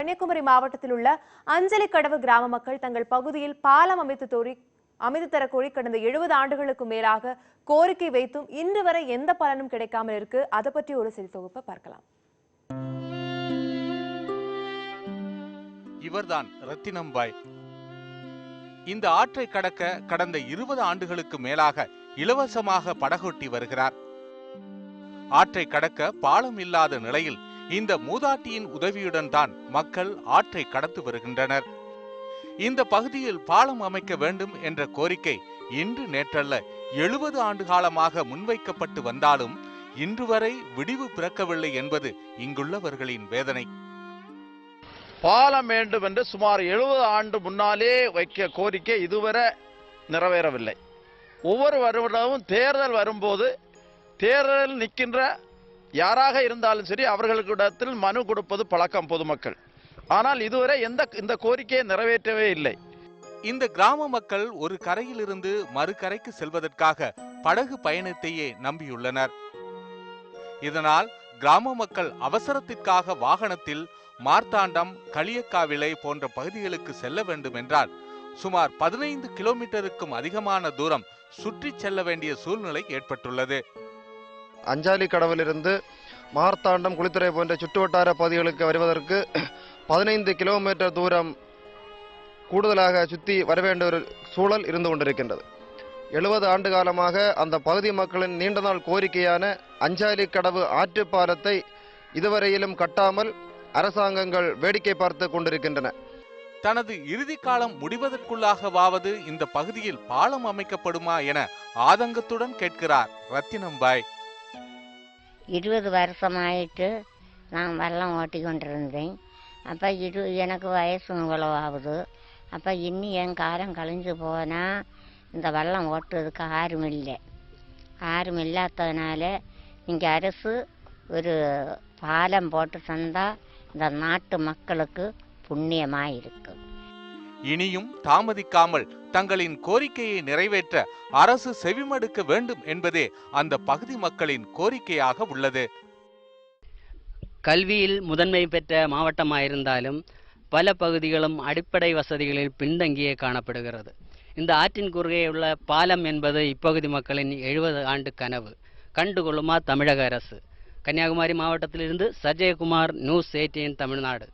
கன்னியாகுமரி மாவட்டத்தில் உள்ள அஞ்சலிக்கடவு கிராம மக்கள் தங்கள் பகுதியில் பாலம் அமைத்து தர கோரி கடந்த 70 ஆண்டுகளுக்கு மேலாக கோரிக்கை வைத்தும் இன்று வரை எந்த பலனும் கிடைக்காமல் இருக்கு. அதை பற்றி ஒரு சிறு தொகுப்பை பார்க்கலாம். இவர்தான் ரத்தினம்பாய். இந்த ஆற்றை கடக்க கடந்த 20 ஆண்டுகளுக்கு மேலாக இலவசமாக படகோட்டி வருகிறார். ஆற்றை கடக்க பாலம் இல்லாத நிலையில் இந்த மூதாட்டியின் உதவியுடன் தான் மக்கள் ஆற்றை கடந்து வருகின்றனர். இந்த பகுதியில் பாலம் அமைக்க வேண்டும் என்ற கோரிக்கை இன்று நேற்றல்ல 70 ஆண்டு காலமாக முன்வைக்கப்பட்டு வந்தாலும் இன்று வரை விடிவு பிறக்கவில்லை என்பது இங்குள்ளவர்களின் வேதனை. பாலம் வேண்டும் என்று சுமார் 70 ஆண்டு முன்னாலே வைக்க கோரிக்கை இதுவரை நிறைவேறவில்லை. ஒவ்வொரு வருடமும் தேர்தல் வரும்போது தேர்தல் நிற்கின்ற யாராக இருந்தாலும் சரி அவர்களுக்கிடத்தில் மனு கொடுப்பது பழக்கம் பொதுமக்கள். ஆனால் இதுவரை இந்த கோரிக்கையை நிறைவேற்றவே இல்லை. இந்த கிராம மக்கள் ஒரு கரையிலிருந்து மறுகரைக்கு செல்வதற்காக படகு பயணத்தையே நம்பியுள்ளனர். இதனால் கிராம மக்கள் அவசரத்திற்காக வாகனத்தில் மார்த்தாண்டம், களியக்காவிளை போன்ற பகுதிகளுக்கு செல்ல வேண்டும் என்றால் சுமார் 15 கிலோமீட்டருக்கும் அதிகமான தூரம் சுற்றி செல்ல வேண்டிய சூழ்நிலை ஏற்பட்டுள்ளது. அஞ்சாலி கடவிலிருந்து மார்த்தாண்டம், குளித்துறை போன்ற சுற்றுவட்டார பகுதிகளுக்கு வருவதற்கு 15 கிலோமீட்டர் தூரம் கூடுதலாக சுற்றி வர வேண்டிய ஒரு சூழல் இருந்து கொண்டிருக்கின்றது. 70 ஆண்டு காலமாக அந்த பகுதி மக்களின் நீண்ட நாள் கோரிக்கையான அஞ்சாலி கடவு ஆற்றுப்பாலத்தை இதுவரையிலும் கட்டாமல் அரசாங்கங்கள் வேடிக்கை பார்த்து கொண்டிருக்கின்றன. தனது இறுதி காலம் முடிவதற்குள்ளாகவாவது இந்த பகுதியில் பாலம் அமைக்கப்படுமா என ஆதங்கத்துடன் கேட்கிறார் ரத்தினம்பாய். 20 வருஷமாயிட்டு நான் வெள்ளம் ஓட்டி கொண்டிருந்தேன். அப்போ எனக்கு வயசு இவ்வளோ ஆகுது. அப்போ இன்னும் என் காலம் கழிஞ்சு போனால் இந்த வெள்ளம் ஓட்டுறதுக்கு ஆறும் இல்லாததுனால இங்கே அரசு ஒரு பாலம் போட்டு தந்தால் இந்த நாட்டு மக்களுக்கு புண்ணியமாக இருக்கு. இனியும் தாமதிக்காமல் தங்களின் கோரிக்கையை நிறைவேற்ற அரசு செவிமடுக்க வேண்டும் என்பதே அந்த பகுதி மக்களின் கோரிக்கையாக உள்ளது. கல்வியில் முதன்மை பெற்ற மாவட்டமாயிருந்தாலும் பல பகுதிகளும் அடிப்படை வசதிகளில் பின்தங்கியே காணப்படுகிறது. இந்த ஆற்றின் குறுகே உள்ள பாலம் என்பது இப்பகுதி மக்களின் 70 ஆண்டு கனவு. கண்டுகொள்ளுமா தமிழக அரசு? கன்னியாகுமரி மாவட்டத்திலிருந்து சஜயகுமார், நியூஸ் 18 தமிழ்நாடு.